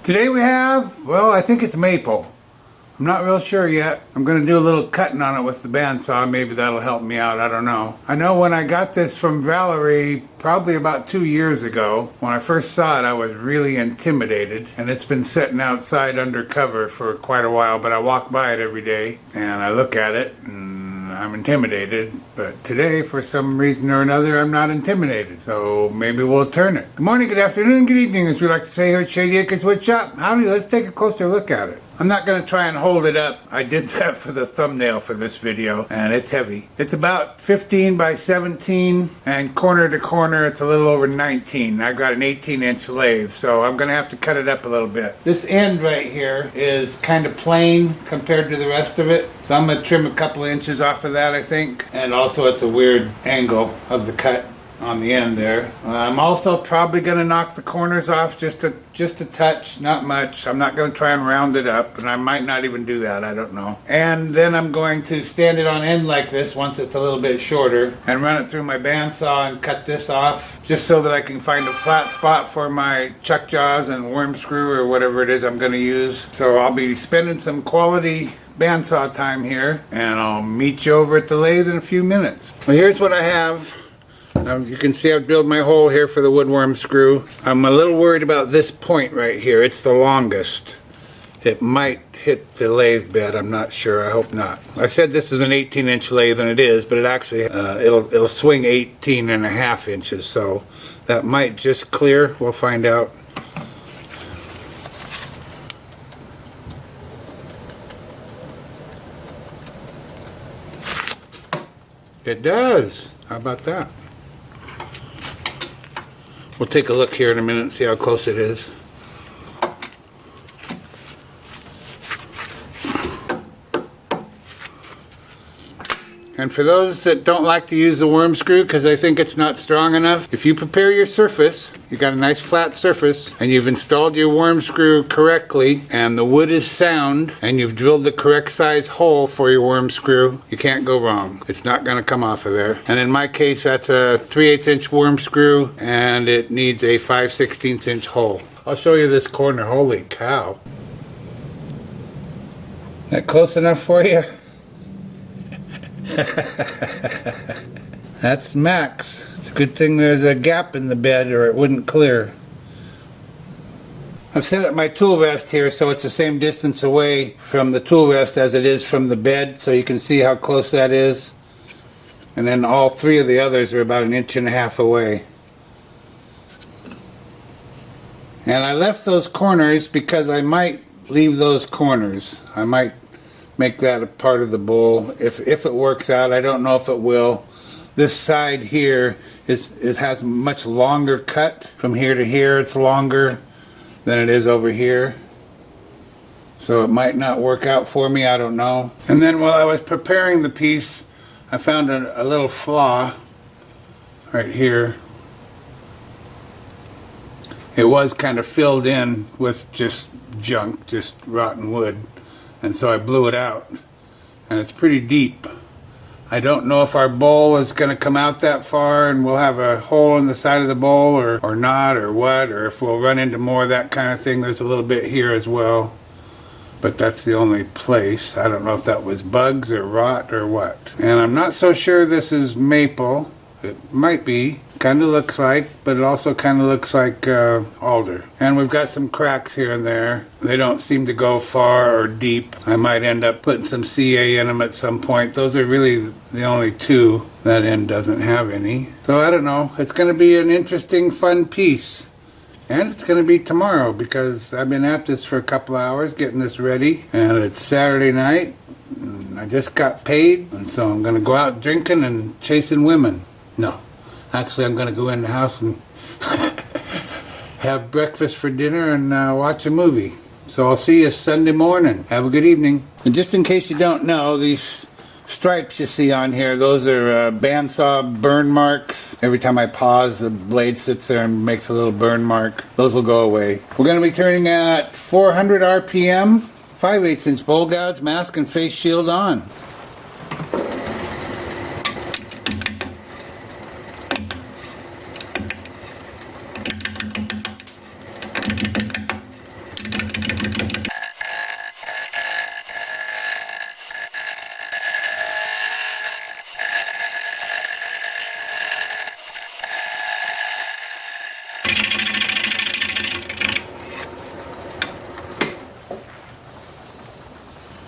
Today we have, well, I think it's maple. I'm not real sure yet. I'm going to do a little cutting on it with the bandsaw. Maybe that'll help me out. I don't know. I know when I got this from Valerie probably about 2 years ago, when I first saw it, I was really intimidated. And it's been sitting outside under cover for quite a while, but I walk by it every day and I look at it and I'm intimidated. But today, for some reason or another, I'm not intimidated. So maybe we'll turn it. Good morning, good afternoon, good evening, as we like to say here at Shady Acres Wood Shop. Howdy, let's take a closer look at it. I'm not going to try and hold it up. I did that for the thumbnail for this video, and it's heavy. It's about 15 by 17, and corner to corner it's a little over 19. I've got an 18-inch lathe, so I'm going to have to cut it up a little bit. This end right here is kind of plain compared to the rest of it, so I'm going to trim a couple of inches off of that, I think. And also it's a weird angle of the cut on the end there. I'm also probably going to knock the corners off just a touch, not much. I'm not going to try and round it up, and I might not even do that, I don't know. And then I'm going to stand it on end like this once it's a little bit shorter and run it through my bandsaw and cut this off just so that I can find a flat spot for my chuck jaws and worm screw or whatever it is I'm going to use. So I'll be spending some quality bandsaw time here, and I'll meet you over at the lathe in a few minutes. Well, here's what I have. As you can see, I've drilled my hole here for the woodworm screw. I'm a little worried about this point right here. It's the longest. It might hit the lathe bed. I'm not sure. I hope not. I said this is an 18-inch lathe, and it is, but it actually it'll swing 18.5 inches. So that might just clear. We'll find out. It does. How about that? We'll take a look here in a minute and see how close it is. And for those that don't like to use the worm screw because they think it's not strong enough, if you prepare your surface, you got a nice flat surface, and you've installed your worm screw correctly, and the wood is sound, and you've drilled the correct size hole for your worm screw, you can't go wrong. It's not going to come off of there. And in my case, that's a 3/8 inch worm screw, and it needs a 5/16 inch hole. I'll show you this corner. Holy cow. That close enough for you? That's max. It's a good thing there's a gap in the bed or it wouldn't clear. I've set up my tool rest here so it's the same distance away from the tool rest as it is from the bed, so you can see how close that is. And then all three of the others are about 1.5 inches away. And I left those corners because I might leave those corners. I might make that a part of the bowl if it works out. I don't know if it will. This side here has a much longer cut. From here to here it's longer than it is over here, so it might not work out for me. I don't know. And then while I was preparing the piece, I found a little flaw right here. It was kind of filled in with just junk, just rotten wood. And so I blew it out, and it's pretty deep. I don't know if our bowl is going to come out that far and we'll have a hole in the side of the bowl or not, or what, or if we'll run into more of that kind of thing. There's a little bit here as well, but that's the only place. I don't know if that was bugs or rot or what. And I'm not so sure this is maple. It might be. Kind of looks like, but it also kind of looks like alder. And we've got some cracks here and there. They don't seem to go far or deep. I might end up putting some CA in them at some point. Those are really the only two. That end doesn't have any. So I don't know. It's going to be an interesting, fun piece. And it's going to be tomorrow because I've been at this for a couple hours getting this ready. And it's Saturday night. And I just got paid. And so I'm going to go out drinking and chasing women. No. Actually, I'm going to go in the house and have breakfast for dinner and watch a movie. So I'll see you Sunday morning. Have a good evening. And just in case you don't know, these stripes you see on here, those are bandsaw burn marks. Every time I pause, the blade sits there and makes a little burn mark. Those will go away. We're going to be turning at 400 RPM, 5/8 inch bowl gouge, mask and face shield on.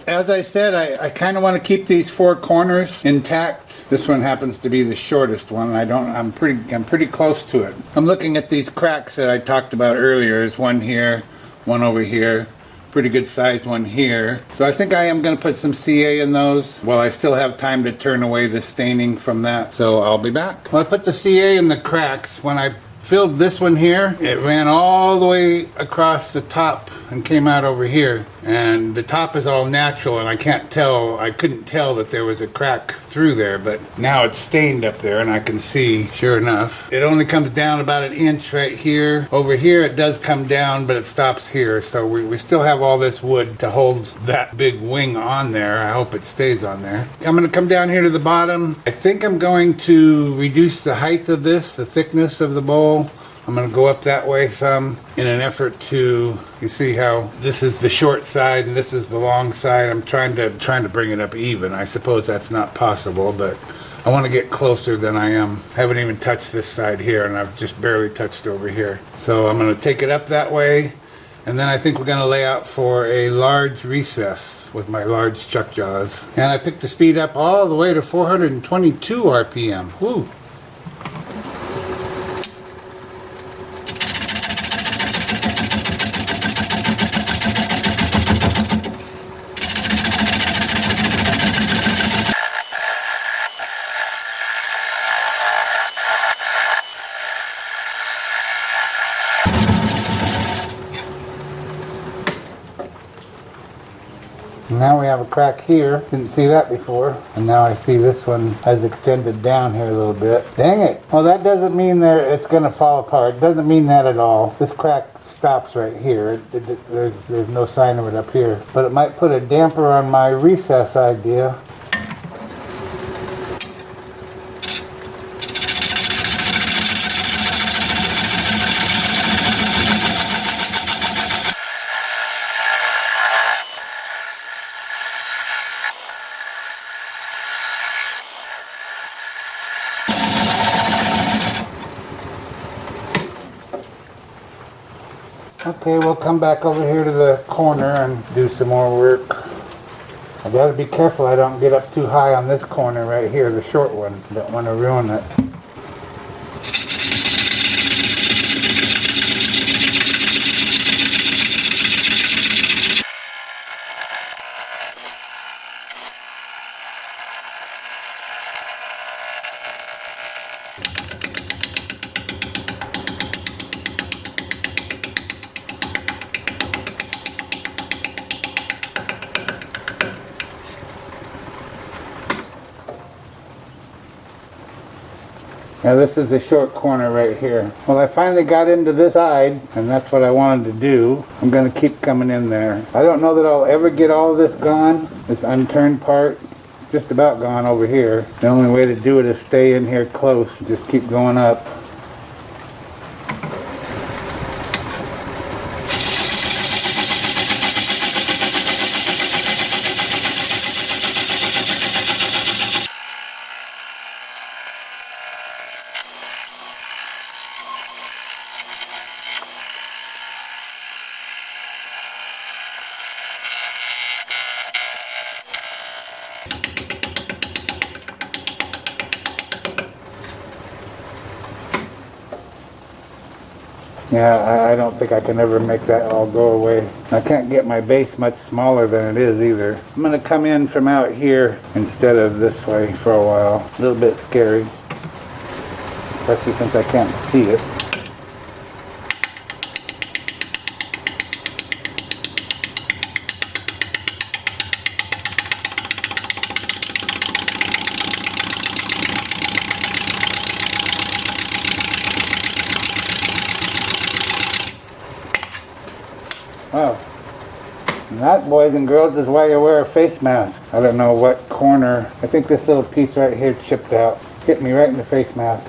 As I said, I kind of want to keep these four corners intact. This one happens to be the shortest one. I'm pretty close to it. I'm looking at these cracks that I talked about earlier. There's one here, one over here, pretty good sized one here. So I think I am going to put some CA in those while I still have time to turn away the staining from that. So I'll be back. Well, I put the CA in the cracks. When I filled this one here, it ran all the way across the top and came out over here, and the top is all natural, and I couldn't tell that there was a crack through there, but now it's stained up there and I can see, sure enough, it only comes down about an inch right here. Over here it does come down, but it stops here, so we still have all this wood to hold that big wing on there. I hope it stays on there. I'm going to come down here to the bottom. I think I'm going to reduce the height of this, the thickness of the bowl. I'm going to go up that way some in an effort to, you see how this is the short side and this is the long side. I'm trying to bring it up even. I suppose that's not possible, but I want to get closer than I am. I haven't even touched this side here, and I've just barely touched over here. So I'm going to take it up that way, and then I think we're going to lay out for a large recess with my large chuck jaws. And I picked the speed up all the way to 422 RPM. Woo! Now we have a crack here. Didn't see that before. And now I see this one has extended down here a little bit. Dang it. Well, that doesn't mean it's going to fall apart. It doesn't mean that at all. This crack stops right here. There's no sign of it up here. But it might put a damper on my recess idea. Okay, we'll come back over here to the corner and do some more work. I've got to be careful I don't get up too high on this corner right here, the short one. Don't want to ruin it. Now this is a short corner right here. Well, I finally got into this side, and that's what I wanted to do. I'm going to keep coming in there. I don't know that I'll ever get all of this gone, this unturned part. Just about gone over here. The only way to do it is stay in here close. Just keep going up. Yeah, I don't think I can ever make that all go away. I can't get my base much smaller than it is either. I'm going to come in from out here instead of this way for a while. A little bit scary, especially since I can't see it. Wow. And that, boys and girls, is why you wear a face mask. I don't know what corner. I think this little piece right here chipped out. Hit me right in the face mask.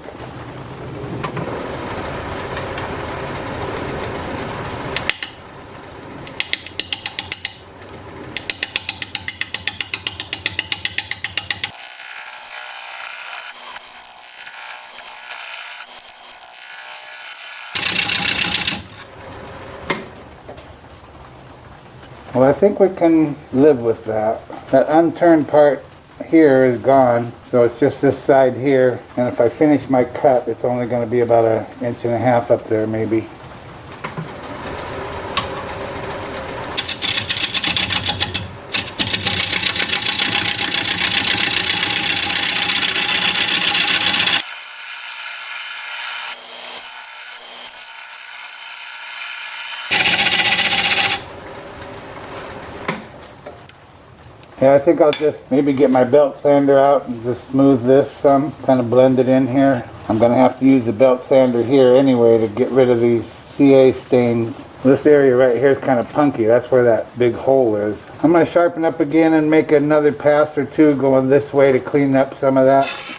Well, I think we can live with that. That unturned part here is gone, so it's just this side here, and if I finish my cut, it's only going to be about 1.5 inches up there maybe. Yeah, I think I'll just maybe get my belt sander out and just smooth this some, kind of blend it in here. I'm going to have to use the belt sander here anyway to get rid of these CA stains. This area right here is kind of punky. That's where that big hole is. I'm going to sharpen up again and make another pass or two going this way to clean up some of that.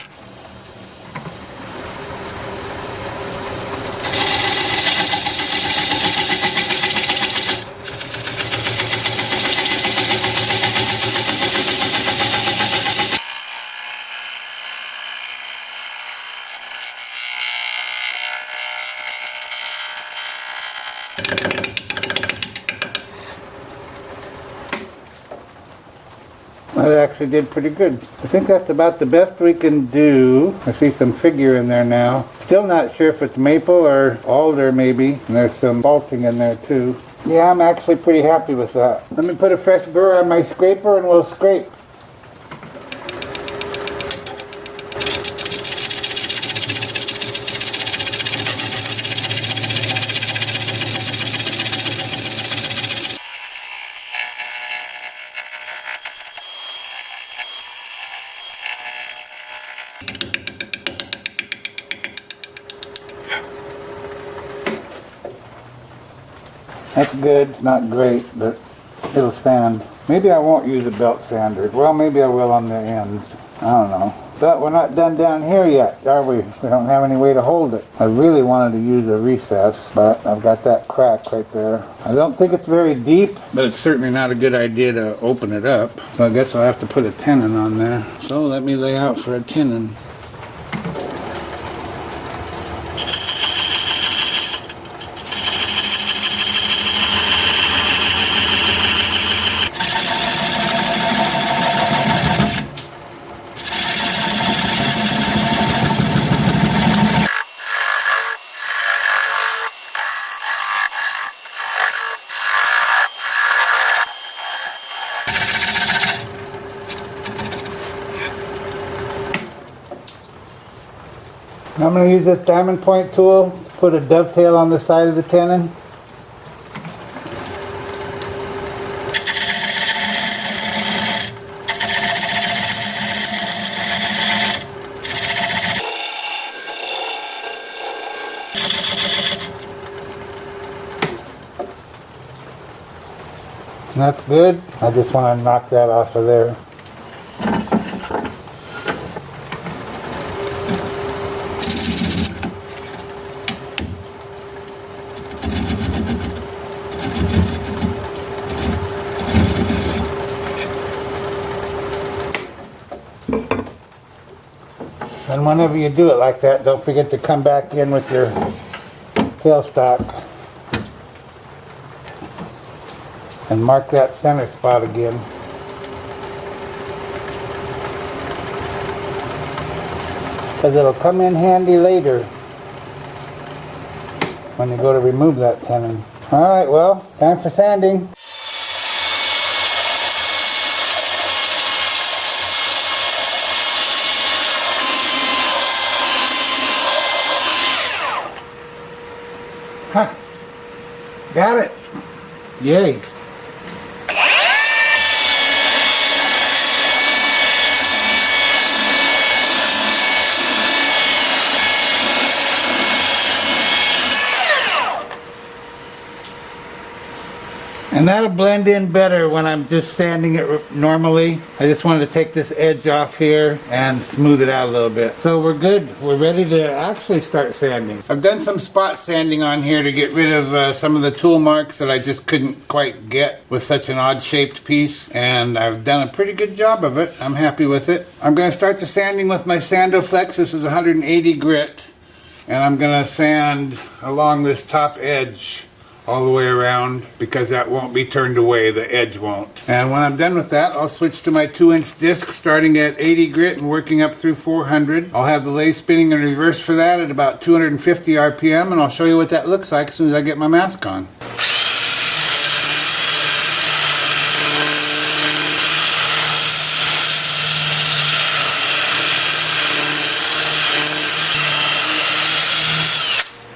That actually did pretty good. I think that's about the best we can do. I see some figure in there now. Still not sure if it's maple or alder maybe. And there's some bolting in there too. Yeah, I'm actually pretty happy with that. Let me put a fresh burr on my scraper and we'll scrape. That's good. It's not great, but it'll sand. Maybe I won't use a belt sander. Well, maybe I will on the ends. I don't know. But we're not done down here yet, are we? We don't have any way to hold it. I really wanted to use a recess, but I've got that crack right there. I don't think it's very deep, but it's certainly not a good idea to open it up. So I guess I'll have to put a tenon on there. So let me lay out for a tenon. I'm going to use this diamond point tool to put a dovetail on the side of the tenon. That's good. I just want to knock that off of there. And whenever you do it like that, don't forget to come back in with your tailstock and mark that center spot again. Because it'll come in handy later when you go to remove that tenon. Alright, well, time for sanding. Huh. Got it. Yay. And that'll blend in better when I'm just sanding it normally. I just wanted to take this edge off here and smooth it out a little bit. So we're good. We're ready to actually start sanding. I've done some spot sanding on here to get rid of some of the tool marks that I just couldn't quite get with such an odd shaped piece. And I've done a pretty good job of it. I'm happy with it. I'm going to start the sanding with my Sandoflex. This is 180 grit. And I'm going to sand along this top edge all the way around because that won't be turned away, the edge won't. And when I'm done with that, I'll switch to my 2-inch disc starting at 80 grit and working up through 400. I'll have the lathe spinning in reverse for that at about 250 RPM, and I'll show you what that looks like as soon as I get my mask on.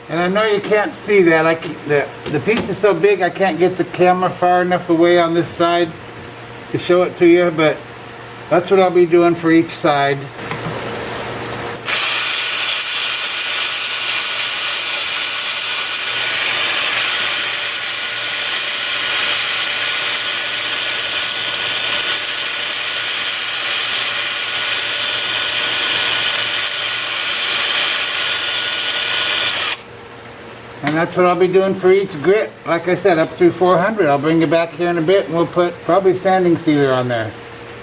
And I know you can't see that. The piece is so big I can't get the camera far enough away on this side to show it to you, but that's what I'll be doing for each side. And that's what I'll be doing for each grit. Like I said, up through 400. I'll bring you back here in a bit and we'll put probably sanding sealer on there.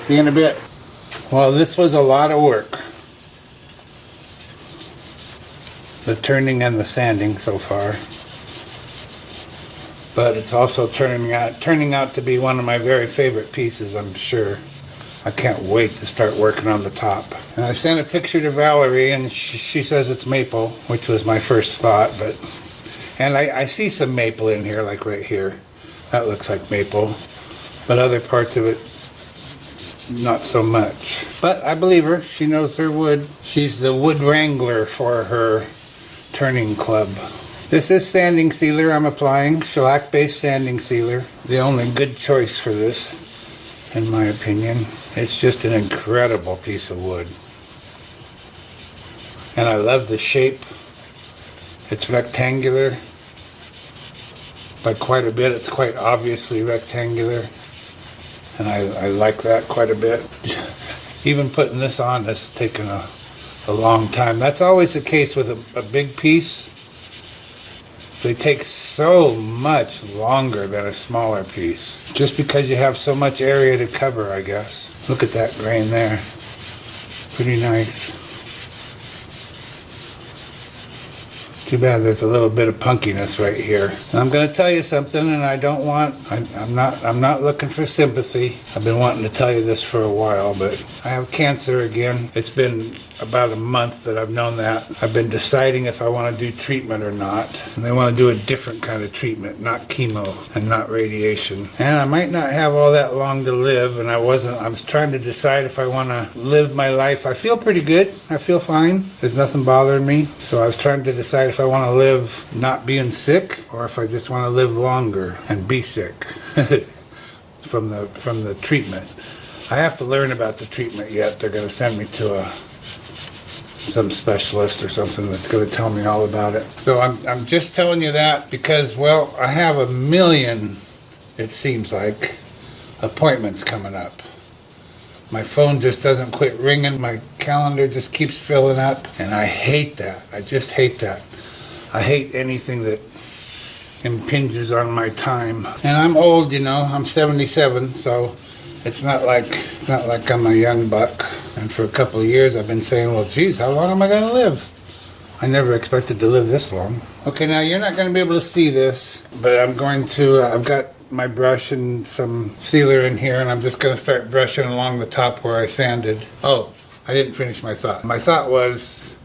See you in a bit. Well, this was a lot of work. The turning and the sanding so far. But it's also turning out to be one of my very favorite pieces, I'm sure. I can't wait to start working on the top. And I sent a picture to Valerie and she says it's maple, which was my first thought, but... And I see some maple in here, like right here. That looks like maple. But other parts of it, not so much. But I believe her. She knows her wood. She's the wood wrangler for her turning club. This is sanding sealer I'm applying. Shellac-based sanding sealer. The only good choice for this, in my opinion. It's just an incredible piece of wood. And I love the shape. It's rectangular. By quite a bit, it's quite obviously rectangular, and I like that quite a bit. Even putting this on has taken a long time. That's always the case with a big piece. They take so much longer than a smaller piece, just because you have so much area to cover, I guess. Look at that grain there. Pretty nice. Too bad there's a little bit of punkiness right here. I'm going to tell you something, and I don't want, I'm not looking for sympathy. I've been wanting to tell you this for a while, but I have cancer again. It's been about a month that I've known that. I've been deciding if I want to do treatment or not. And they want to do a different kind of treatment, not chemo and not radiation. And I might not have all that long to live, and I was trying to decide if I want to live my life. I feel pretty good. I feel fine. There's nothing bothering me. So I was trying to decide if I want to live not being sick or if I just want to live longer and be sick from the treatment. I have to learn about the treatment yet. They're going to send me to some specialist or something that's going to tell me all about it. So I'm just telling you that because, well, I have a million, it seems like, appointments coming up. My phone just doesn't quit ringing. My calendar just keeps filling up, and I hate that. I just hate that. I hate anything that impinges on my time. And I'm old, you know. I'm 77, so it's not like I'm a young buck. And for a couple of years I've been saying, well, geez, how long am I going to live? I never expected to live this long. Okay, now you're not going to be able to see this, but I'm going to, I've got my brush and some sealer in here, and I'm just going to start brushing along the top where I sanded. Oh, I didn't finish my thought. My thought was,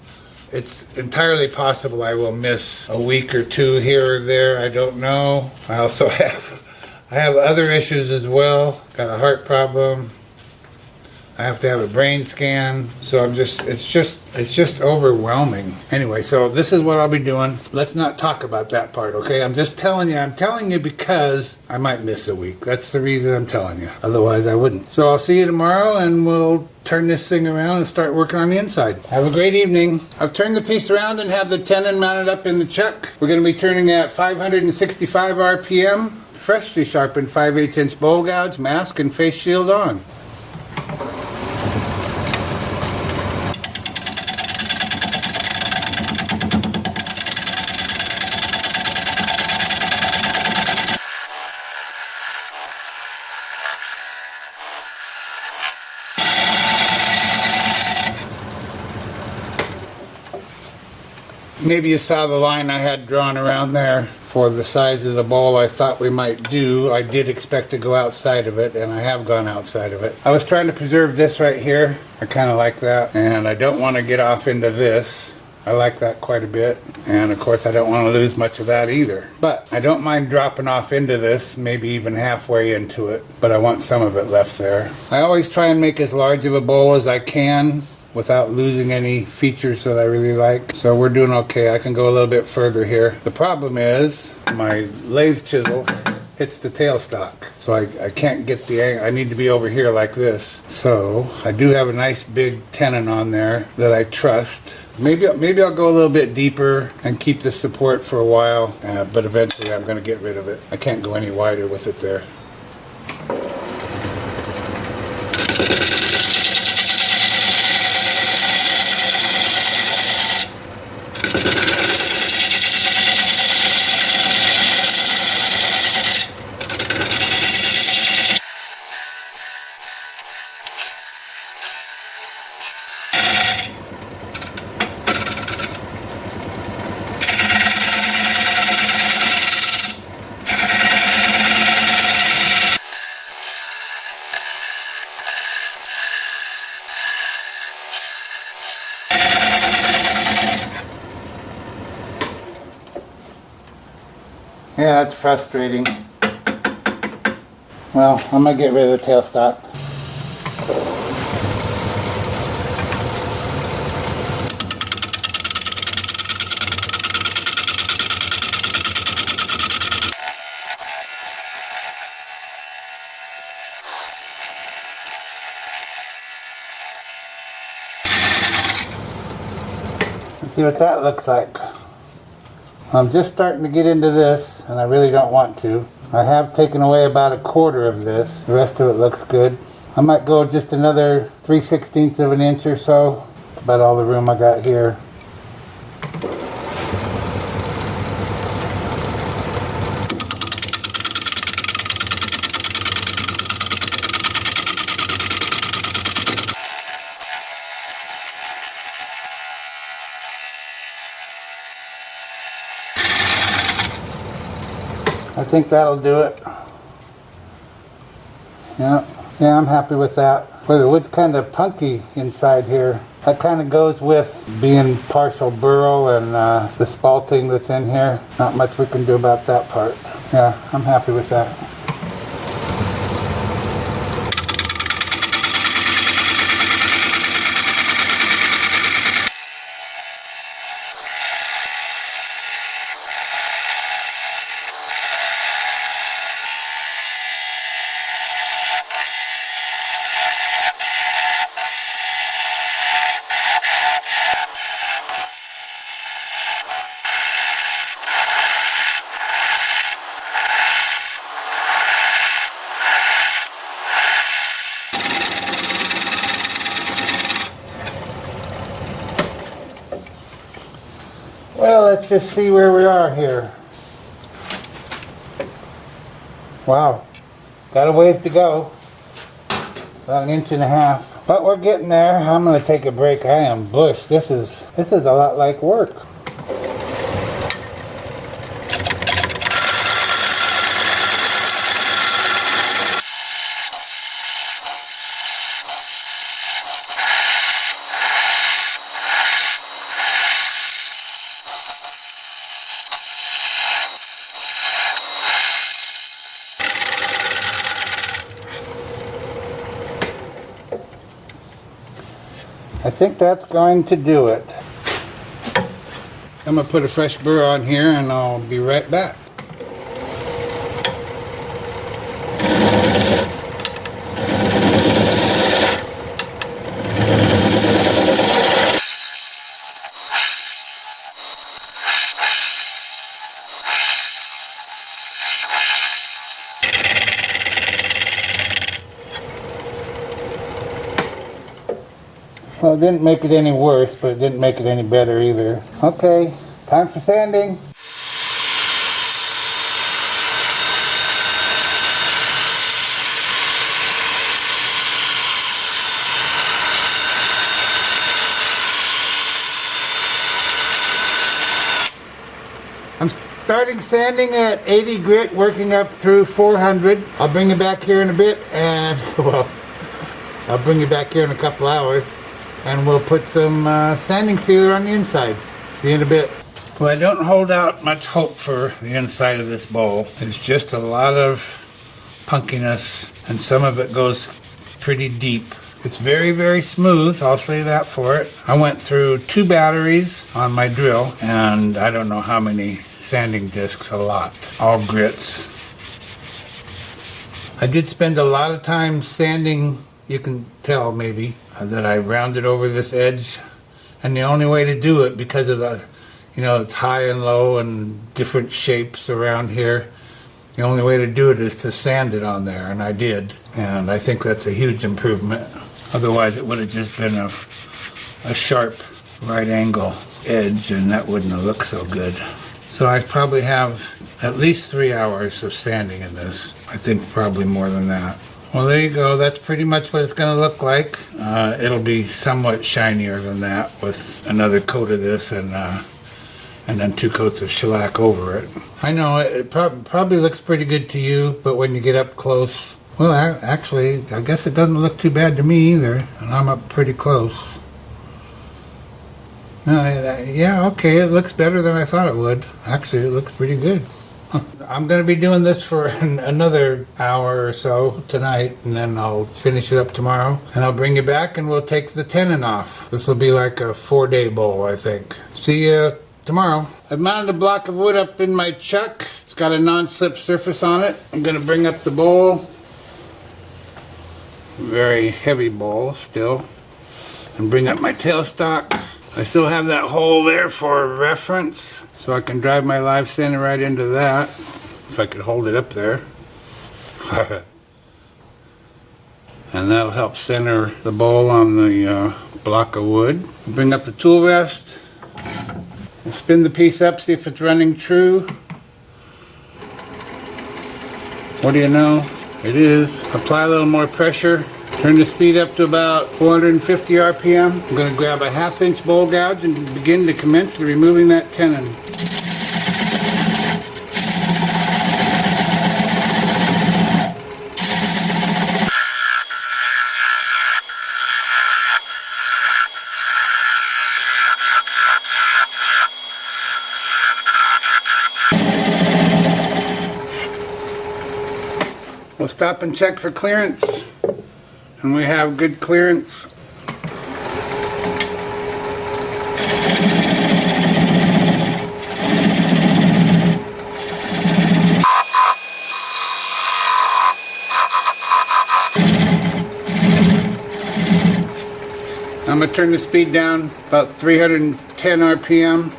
it's entirely possible I will miss a week or two here or there. I don't know. I also have other issues as well. Got a heart problem. I have to have a brain scan. So it's just overwhelming. Anyway, so this is what I'll be doing. Let's not talk about that part, okay? I'm telling you because I might miss a week. That's the reason I'm telling you. Otherwise I wouldn't. So I'll see you tomorrow and we'll turn this thing around and start working on the inside. Have a great evening. I've turned the piece around and have the tenon mounted up in the chuck. We're going to be turning at 565 RPM. Freshly sharpened 5/8 inch bowl gouge, mask, and face shield on. Maybe you saw the line I had drawn around there. for the size of the bowl I thought we might do. I did expect to go outside of it, and I have gone outside of it. I was trying to preserve this right here. I kind of like that, and I don't want to get off into this. I like that quite a bit, and of course I don't want to lose much of that either. But I don't mind dropping off into this, maybe even halfway into it, but I want some of it left there. I always try and make as large of a bowl as I can without losing any features that I really like. So we're doing okay. I can go a little bit further here. The problem is my lathe chisel hits the tailstock, so I can't get the angle. I need to be over here like this. So I do have a nice big tenon on there that I trust. Maybe I'll go a little bit deeper and keep the support for a while, but eventually I'm going to get rid of it. I can't go any wider with it there. Yeah, that's frustrating. Well, I'm going to get rid of the tailstock. Let's see what that looks like. I'm just starting to get into this, and I really don't want to. I have taken away about a quarter of this. The rest of it looks good. I might go just another 3/16 of an inch or so. That's about all the room I got here. I think that'll do it. Yeah, I'm happy with that. Boy, the wood's kind of punky inside here. That kind of goes with being partial burl and the spalting that's in here. Not much we can do about that part. Yeah, I'm happy with that. Well, let's just see where we are here. Wow, got a ways to go. About an inch and a half. But we're getting there. I'm going to take a break. I am bushed. This is a lot like work. I think that's going to do it. I'm going to put a fresh burr on here and I'll be right back. Well, it didn't make it any worse, but it didn't make it any better either. Okay, time for sanding. Starting sanding at 80 grit, working up through 400. I'll bring you back here in a bit, and well, I'll bring you back here in a couple hours, and we'll put some sanding sealer on the inside. See you in a bit. Well, I don't hold out much hope for the inside of this bowl. There's just a lot of punkiness, and some of it goes pretty deep. It's very, very smooth, I'll say that for it. I went through 2 batteries on my drill, and I don't know how many sanding discs, a lot. All grits. I did spend a lot of time sanding, you can tell maybe, that I rounded over this edge. And the only way to do it, because of the, you know, it's high and low and different shapes around here, the only way to do it is to sand it on there, and I did. And I think that's a huge improvement. Otherwise it would have just been a sharp right angle edge, and that wouldn't have looked so good. So I probably have at least 3 hours of sanding in this. I think probably more than that. Well, there you go. That's pretty much what it's going to look like. It'll be somewhat shinier than that with another coat of this and then 2 coats of shellac over it. I know it probably looks pretty good to you, but when you get up close, well, actually, I guess it doesn't look too bad to me either, and I'm up pretty close. Yeah, okay, it looks better than I thought it would. Actually, it looks pretty good. I'm going to be doing this for another hour or so tonight, and then I'll finish it up tomorrow. And I'll bring you back and we'll take the tenon off. This will be like a 4-day bowl, I think. See you tomorrow. I've mounted a block of wood up in my chuck. It's got a non-slip surface on it. I'm going to bring up the bowl. Very heavy bowl still. And bring up my tailstock. I still have that hole there for reference, so I can drive my live sander right into that, if I could hold it up there. And that'll help center the bowl on the block of wood. Bring up the tool rest. We'll spin the piece up, see if it's running true. What do you know? It is. Apply a little more pressure. Turn the speed up to about 450 RPM. I'm going to grab a 1/2 inch bowl gouge and begin to commence removing that tenon. We'll stop and check for clearance. And we have good clearance. I'm going to turn the speed down about 310 RPM.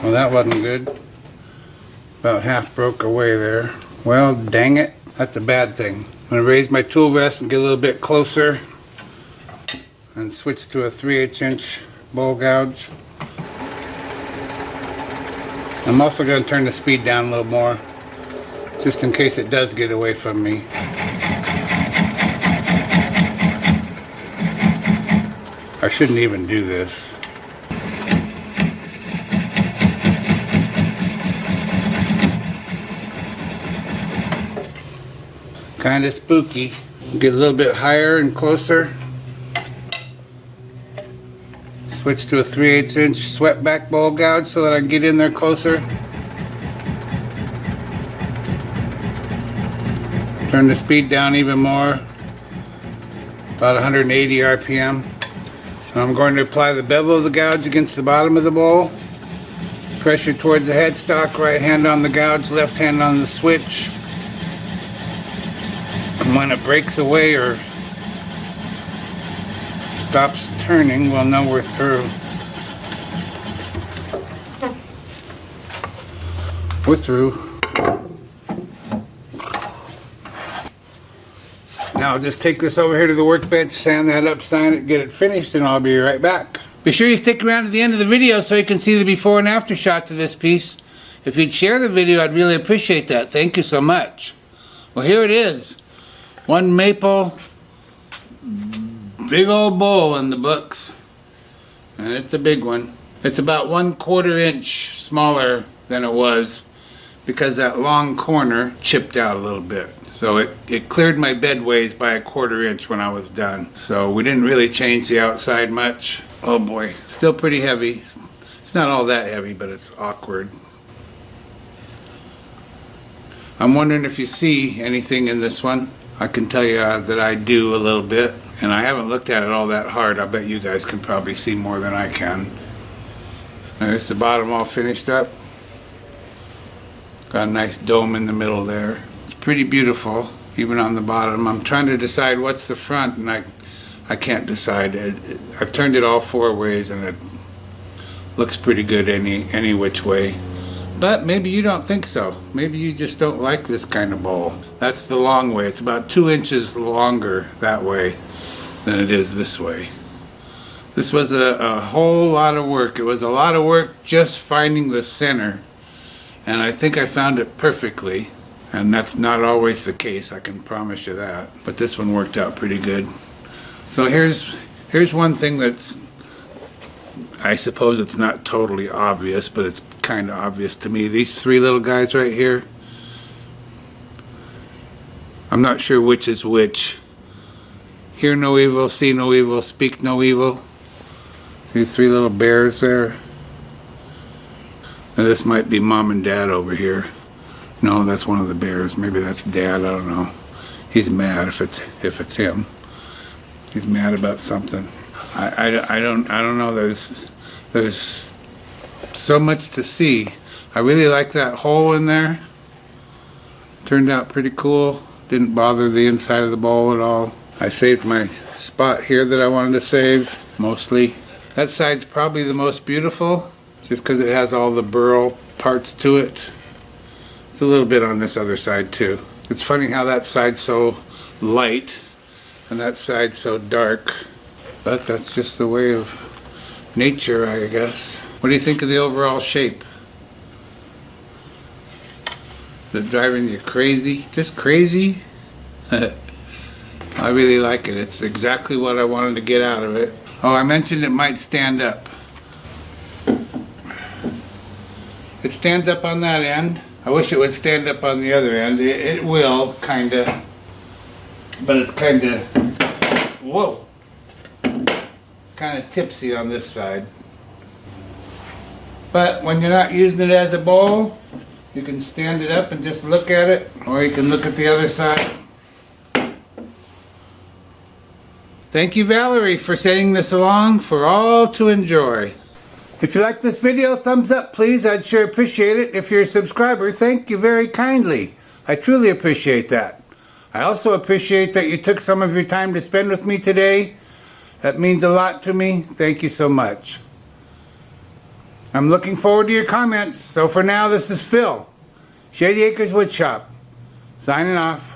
Well, that wasn't good. About half broke away there. Well, dang it. That's a bad thing. I'm going to raise my tool rest and get a little bit closer and switch to a 3/8 inch bowl gouge. I'm also going to turn the speed down a little more, just in case it does get away from me. I shouldn't even do this. Kind of spooky. Get a little bit higher and closer. Switch to a 3/8 inch swept back bowl gouge so that I can get in there closer. Turn the speed down even more. About 180 RPM. So I'm going to apply the bevel of the gouge against the bottom of the bowl. Pressure towards the headstock, right hand on the gouge, left hand on the switch. And when it breaks away or stops turning, we'll know we're through. We're through. Now I'll just take this over here to the workbench, sand that up, sign it, get it finished, and I'll be right back. Be sure you stick around to the end of the video so you can see the before and after shots of this piece. If you'd share the video, I'd really appreciate that. Thank you so much. Well, here it is. One maple, big old bowl in the books. And it's a big one. It's about 1/4 inch smaller than it was because that long corner chipped out a little bit. So it cleared my bedways by 1/4 inch when I was done. So we didn't really change the outside much. Oh boy, still pretty heavy. It's not all that heavy, but it's awkward. I'm wondering if you see anything in this one. I can tell you that I do a little bit, and I haven't looked at it all that hard. I bet you guys can probably see more than I can. There's the bottom all finished up. Got a nice dome in the middle there. It's pretty beautiful, even on the bottom. I'm trying to decide what's the front, and I can't decide. I've turned it all 4 ways, and it looks pretty good any which way. But maybe you don't think so. Maybe you just don't like this kind of bowl. That's the long way. It's about 2 inches longer that way than it is this way. This was a whole lot of work. It was a lot of work just finding the center. And I think I found it perfectly. And that's not always the case, I can promise you that. But this one worked out pretty good. So here's one thing that's, I suppose it's not totally obvious, but it's kind of obvious to me. These 3 little guys right here, I'm not sure which is which. Hear no evil, see no evil, speak no evil. These 3 little bears there. Now this might be mom and dad over here. No, that's one of the bears. Maybe that's dad, I don't know. He's mad if it's him. He's mad about something. I don't know. There's so much to see. I really like that hole in there. Turned out pretty cool. Didn't bother the inside of the bowl at all. I saved my spot here that I wanted to save, mostly. That side's probably the most beautiful, just because it has all the burl parts to it. It's a little bit on this other side too. It's funny how that side's so light and that side's so dark. But that's just the way of nature, I guess. What do you think of the overall shape? Is it driving you crazy? Just crazy? I really like it. It's exactly what I wanted to get out of it. Oh, I mentioned it might stand up. It stands up on that end. I wish it would stand up on the other end. It will, kinda. But it's kinda, whoa. Kinda tipsy on this side. But when you're not using it as a bowl, you can stand it up and just look at it, or you can look at the other side. Thank you, Valerie, for sending this along for all to enjoy. If you like this video, thumbs up please. I'd sure appreciate it. If you're a subscriber, thank you very kindly. I truly appreciate that. I also appreciate that you took some of your time to spend with me today. That means a lot to me. Thank you so much. I'm looking forward to your comments. So for now, this is Phil, Shady Acres Woodshop, signing off.